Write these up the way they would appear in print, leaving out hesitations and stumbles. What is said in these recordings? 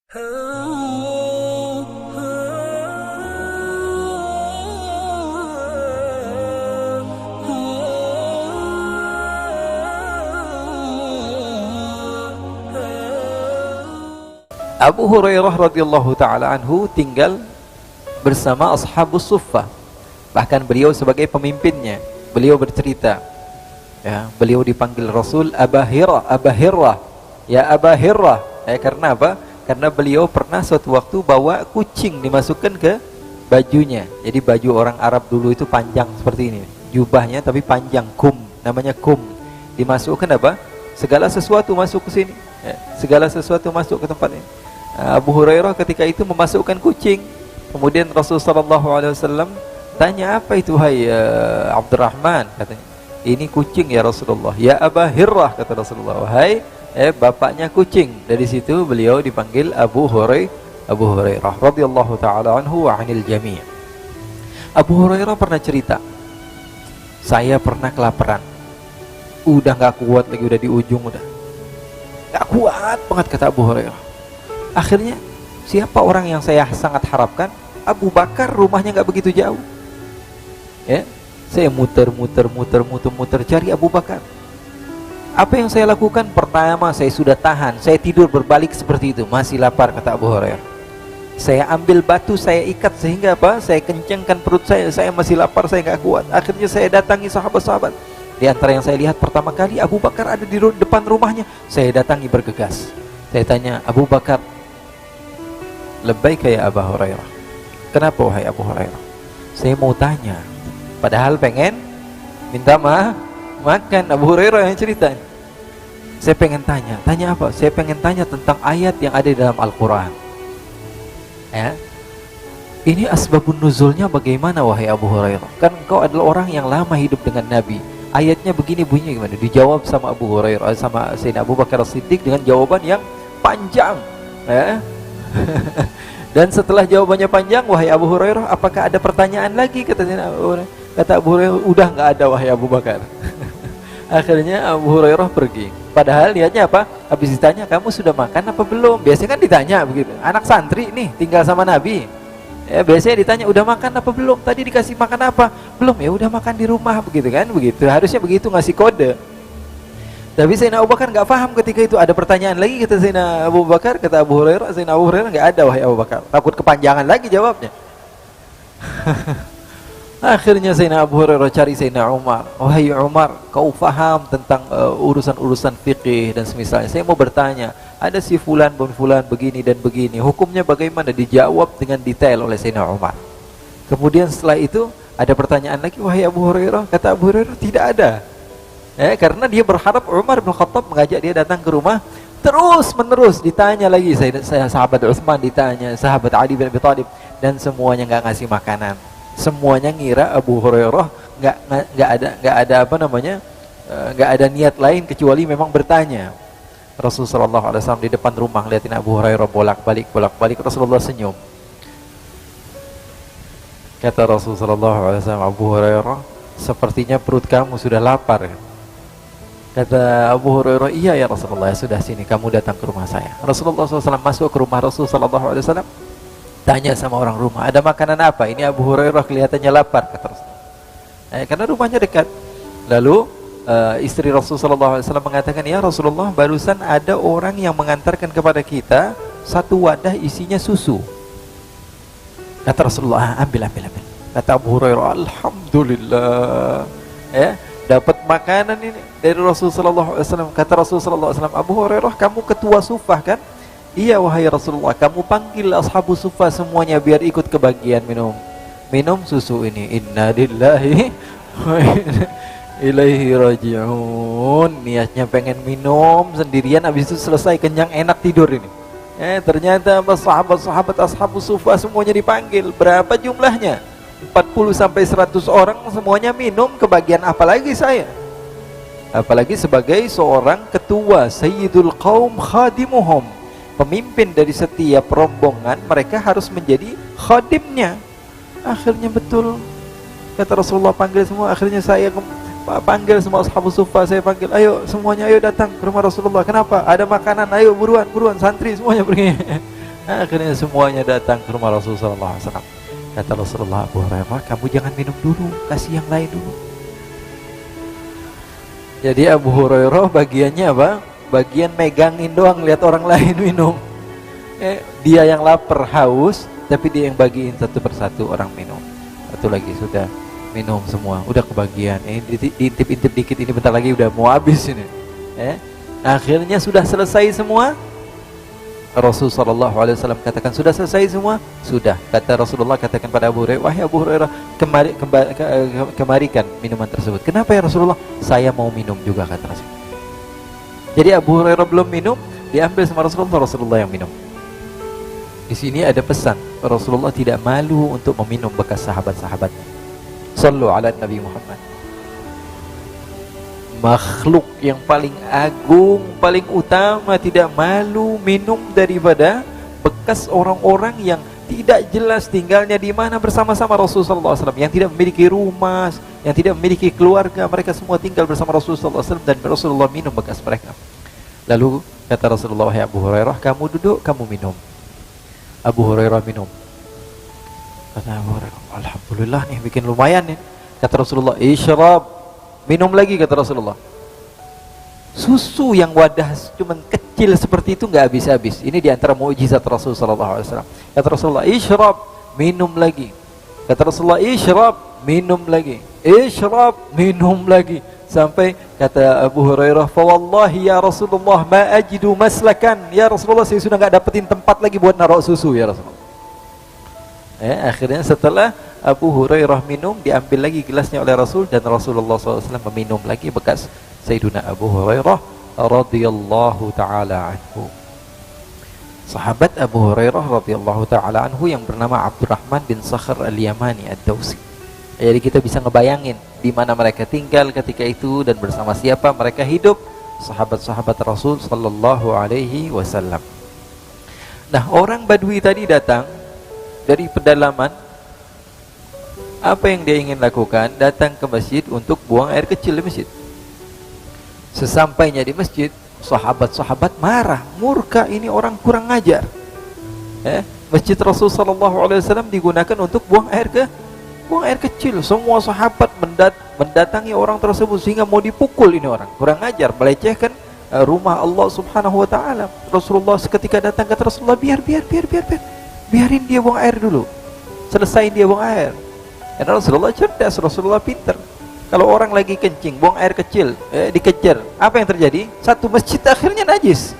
Abu Hurairah radhiyallahu taala anhu tinggal bersama ashabus suffah. Bahkan beliau sebagai pemimpinnya. Beliau bercerita, ya, beliau dipanggil Rasul Aba Hirrah, ya Aba Hirrah. Karena apa? Karena beliau pernah suatu waktu bawa kucing dimasukkan ke bajunya. Jadi baju orang Arab dulu itu panjang seperti ini, jubahnya tapi panjang, namanya kum. Dimasukkan apa? Segala sesuatu masuk ke sini, ya, segala sesuatu masuk ke tempat ini. Abu Hurairah ketika itu memasukkan kucing. Kemudian Rasulullah SAW tanya, apa itu hai Abdurrahman? Katanya, ini kucing ya Rasulullah. Ya Aba Hirrah, kata Rasulullah, wahai bapaknya kucing. Dari situ beliau dipanggil Abu Hurairah radhiyallahu taala anhu wa anil jami'. Abu Hurairah pernah cerita, saya pernah kelaparan, udah gak kuat lagi, udah di ujung, udah gak kuat banget, kata Abu Hurairah. Akhirnya siapa orang yang saya sangat harapkan? Abu Bakar, rumahnya gak begitu jauh, ya. Saya muter cari Abu Bakar. Apa yang saya lakukan? Pertama, saya sudah tahan, saya tidur berbalik seperti itu, masih lapar, kata Abu Hurairah. Saya ambil batu, saya ikat sehingga apa? Saya kencangkan perut saya masih lapar, saya gak kuat. Akhirnya saya datangi sahabat-sahabat. Di antara yang saya lihat pertama kali, Abu Bakar ada di depan rumahnya. Saya datangi bergegas. Saya tanya, Abu Bakar, labbaika ya Abu Hurairah. Kenapa wahai Abu Hurairah? Saya mau tanya, padahal pengen minta makan. Abu Hurairah yang cerita. Saya pengen tanya apa? Saya pengen tanya tentang ayat yang ada di dalam Al-Quran, ya. Ini asbabun nuzulnya bagaimana wahai Abu Hurairah? Kan engkau adalah orang yang lama hidup dengan Nabi. Ayatnya begini bunyinya gimana? Dijawab sama Abu Hurairah, sama Sayyidina Abu Bakar As-Siddiq dengan jawaban yang panjang, ya. Dan setelah jawabannya panjang, wahai Abu Hurairah, apakah ada pertanyaan lagi? Kata Abu Hurairah, udah nggak ada wahai Abu Bakar. Akhirnya Abu Hurairah pergi. Padahal niatnya apa? Habis ditanya, kamu sudah makan apa belum? Biasanya kan ditanya begitu. Anak santri nih tinggal sama Nabi, ya, biasanya ditanya, udah makan apa belum? Tadi dikasih makan apa? Belum, ya udah makan di rumah, begitu kan? Begitu, harusnya begitu, ngasih kode. Tapi Sayyidina Abu Bakar nggak paham ketika itu. Ada pertanyaan lagi, kata Sayyidina Abu Bakar, kata Abu Hurairah, Sayyidina Abu Hurairah, nggak ada wahai Abu Bakar. Takut kepanjangan lagi jawabnya. Akhirnya Sayyidina Abu Hurairah cari Sayyidina Umar. Wahai Umar, kau faham tentang urusan-urusan fikih dan semisalnya. Saya mau bertanya, ada si fulan bin fulan begini dan begini, hukumnya bagaimana? Dijawab dengan detail oleh Sayyidina Umar. Kemudian setelah itu ada pertanyaan lagi, wahai Abu Hurairah. Kata Abu Hurairah, tidak ada. Karena dia berharap Umar bin Khattab mengajak dia datang ke rumah. Terus menerus ditanya lagi, saya sahabat Utsman ditanya, sahabat Ali bin Abi Thalib, dan semuanya nggak ngasih makanan. Semuanya ngira Abu Hurairah nggak ada apa namanya, nggak ada niat lain kecuali memang bertanya. Rasulullah SAW di depan rumah liatin Abu Hurairah bolak-balik. Rasulullah senyum. Kata Rasulullah SAW, Abu Hurairah, sepertinya perut kamu sudah lapar. Kata Abu Hurairah, iya ya Rasulullah, sudah, sini kamu datang ke rumah saya. Rasulullah SAW masuk ke rumah Rasulullah SAW, tanya sama orang rumah, ada makanan apa? Ini Abu Hurairah kelihatannya lapar, kata Rasulullah. Karena rumahnya dekat. Lalu istri Rasulullah SAW mengatakan, ya Rasulullah, barusan ada orang yang mengantarkan kepada kita satu wadah isinya susu. Kata Rasulullah, ambil. Kata Abu Hurairah, alhamdulillah, ya, dapat makanan ini dari Rasulullah SAW. Kata Rasulullah SAW, Abu Hurairah, kamu ketua sufah kan? Iya wahai Rasulullah, kamu panggil ashabu sufah semuanya biar ikut kebagian minum susu ini. Inna lillahi wa inna ilaihi raji'un. Niatnya pengen minum sendirian, habis itu selesai kenyang enak tidur ini. Ternyata sahabat-sahabat ashabu sufah semuanya dipanggil. Berapa jumlahnya? 40 sampai 100 orang, semuanya minum kebagian, apalagi saya. Apalagi sebagai seorang ketua, sayyidul qaum khadimuhum, pemimpin dari setiap rombongan, mereka harus menjadi khadimnya. Akhirnya betul, kata Rasulullah, panggil semua. Akhirnya saya panggil semua ashabus suffah, saya panggil, ayo semuanya, ayo datang ke rumah Rasulullah. Kenapa? Ada makanan, ayo buruan, santri semuanya pergi. Akhirnya semuanya datang ke rumah Rasulullah SAW. Kata Rasulullah, Abu Hurairah, kamu jangan minum dulu, kasih yang lain dulu. Jadi Abu Hurairah bagiannya apa? Bagian megangin doang, lihat orang lain minum. Dia yang lapar, haus, tapi dia yang bagiin satu persatu orang minum. Satu lagi sudah minum semua, udah kebagian. Diintip-intip dikit, ini bentar lagi udah mau habis ini. Akhirnya sudah selesai semua. Rasulullah SAW katakan, sudah selesai semua? Sudah. Kata Rasulullah, katakan pada Abu Hurairah, wahai Abu Hurairah, kemarikan minuman tersebut. Kenapa ya Rasulullah? Saya mau minum juga, kata Rasulullah. Jadi Abu Hurairah belum minum, diambil sama Rasulullah, Rasulullah yang minum. Di sini ada pesan, Rasulullah tidak malu untuk meminum bekas sahabat-sahabatnya. Sallu ala Nabi Muhammad. Makhluk yang paling agung, paling utama tidak malu minum daripada bekas orang-orang yang tidak jelas tinggalnya di mana bersama-sama Rasulullah SAW, yang tidak memiliki rumah, yang tidak memiliki keluarga, mereka semua tinggal bersama Rasulullah SAW dan Rasulullah minum bekas mereka. Lalu kata Rasulullah, ya Abu Hurairah, kamu duduk, kamu minum. Abu Hurairah minum. Kata Abu Hurairah, alhamdulillah nih, bikin lumayan nih. Kata Rasulullah, isyrab. Minum lagi, kata Rasulullah. Susu yang wadah cuman kecil seperti itu nggak habis-habis. Ini diantara mukjizat Rasulullah SAW. Kata Rasulullah, isyrab, minum lagi. Kata Rasulullah, isyrab, minum lagi. Isyrab, minum lagi. Sampai kata Abu Hurairah, fa wallahi ya Rasulullah ma ajidu maslakan. Ya Rasulullah, saya sudah nggak dapetin tempat lagi buat naruh susu ya Rasulullah. Akhirnya setelah Abu Hurairah minum, diambil lagi gelasnya oleh Rasul, dan Rasulullah SAW meminum lagi bekas Sayyiduna Abu Hurairah radhiyallahu ta'ala anhu. Sahabat Abu Hurairah radhiyallahu ta'ala anhu yang bernama Abdurrahman bin Sakhr al-Yamani ad-Dawsi. Jadi kita bisa ngebayangin di mana mereka tinggal ketika itu dan bersama siapa mereka hidup, sahabat-sahabat Rasul sallallahu alaihi wasallam. Nah, orang Badui tadi datang dari pedalaman. Apa yang dia ingin lakukan? Datang ke masjid untuk buang air kecil di masjid. Sesampainya di masjid, sahabat-sahabat marah, murka, ini orang kurang ngajar. Masjid Rasulullah SAW digunakan untuk buang air kecil. Semua sahabat mendatangi orang tersebut sehingga mau dipukul ini orang. Kurang ngajar, melecehkan rumah Allah Subhanahu wa taala. Rasulullah seketika datang, kata Rasulullah, biarin dia buang air dulu. Selesai dia buang air. Karena Rasulullah cerdas, Rasulullah pintar. Kalau orang lagi kencing, buang air kecil, dikejar, apa yang terjadi? Satu masjid akhirnya najis.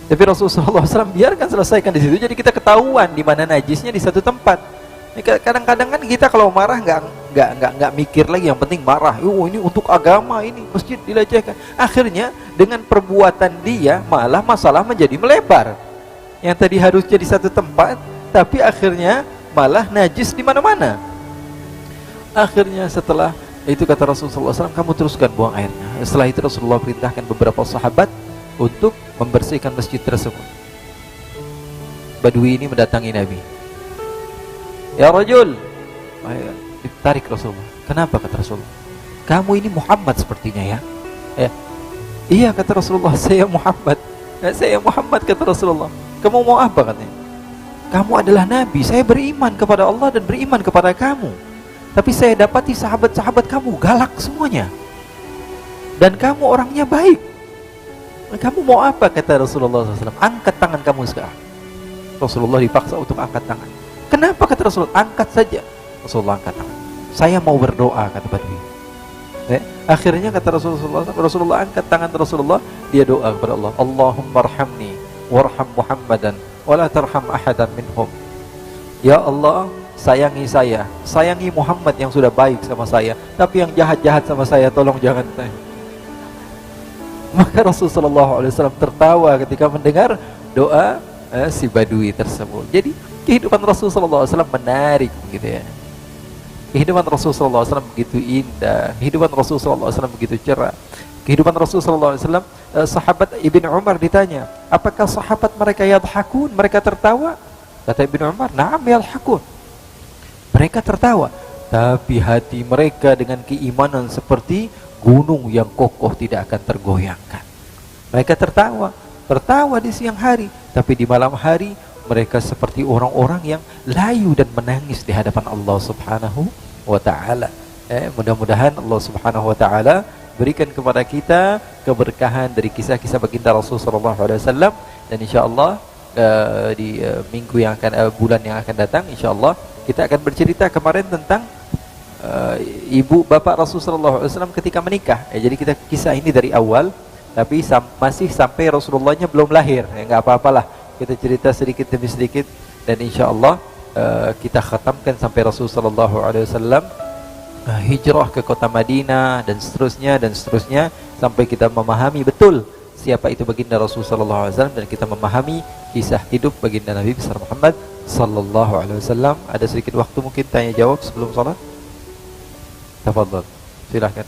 Tapi Rasulullah SAW biarkan selesaikan di situ. Jadi kita ketahuan di mana najisnya di satu tempat. Kadang-kadang kan kita kalau marah nggak mikir lagi, yang penting marah. Ini untuk agama, ini masjid dilecehkan. Akhirnya dengan perbuatan dia malah masalah menjadi melebar. Yang tadi harusnya di satu tempat, tapi akhirnya malah najis di mana-mana. Akhirnya setelah itu kata Rasulullah SAW, kamu teruskan buang airnya. Setelah itu Rasulullah perintahkan beberapa sahabat untuk membersihkan masjid tersebut. Badui ini mendatangi Nabi. Ya rajul, ditarik Rasulullah. Kenapa, kata Rasulullah? Kamu ini Muhammad sepertinya ya. Iya, kata Rasulullah, saya Muhammad. Saya Muhammad, kata Rasulullah. Kamu mau apa, katanya? Kamu adalah Nabi, saya beriman kepada Allah dan beriman kepada kamu. Tapi saya dapati sahabat-sahabat kamu galak semuanya. Dan kamu orangnya baik. Kamu mau apa, kata Rasulullah SAW? Angkat tangan kamu sekarang. Rasulullah dipaksa untuk angkat tangan. Kenapa, kata Rasulullah? Angkat saja. Rasulullah angkat tangan. Saya mau berdoa, kata Badui. Akhirnya kata Rasulullah angkat tangan Rasulullah, dia doa kepada Allah. Allahumma arhamni warham Muhammadan wala tarham ahadan minhum. Ya Allah, sayangi saya, sayangi Muhammad yang sudah baik sama saya, tapi yang jahat-jahat sama saya tolong jangan saya. Maka Rasulullah SAW tertawa ketika mendengar doa si Badui tersebut. Jadi kehidupan Rasulullah SAW menarik gitu ya. Kehidupan Rasulullah SAW begitu indah, kehidupan Rasulullah SAW begitu cerah. Kehidupan Rasulullah SAW, sahabat Ibn Umar ditanya, apakah sahabat mereka yadhakun, mereka tertawa? Kata Ibn Umar, na'am yadhakun. Mereka tertawa, tapi hati mereka dengan keimanan seperti gunung yang kokoh tidak akan tergoyangkan. Mereka tertawa, tertawa di siang hari, tapi di malam hari mereka seperti orang-orang yang layu dan menangis di hadapan Allah Subhanahu wa taala. Mudah-mudahan Allah Subhanahu wa taala berikan kepada kita keberkahan dari kisah-kisah baginda Rasul sallallahu alaihi wasallam, dan insyaallah di minggu yang akan bulan yang akan datang insyaallah kita akan bercerita kemarin tentang ibu bapak Rasul sallallahu alaihi wasallam ketika menikah. Jadi kita kisah ini dari awal, tapi masih sampai Rasulullahnya belum lahir. Enggak apa-apalah, kita cerita sedikit demi sedikit, dan insyaallah kita khatamkan sampai Rasul sallallahu alaihi wasallam hijrah ke kota Madinah dan seterusnya sampai kita memahami betul siapa itu baginda Rasul sallallahu alaihi wasallam, dan kita memahami kisah hidup baginda Nabi besar Muhammad sallallahu alaihi wasallam. Ada sedikit waktu mungkin tanya jawab sebelum salat. Tafadhal. Silakan.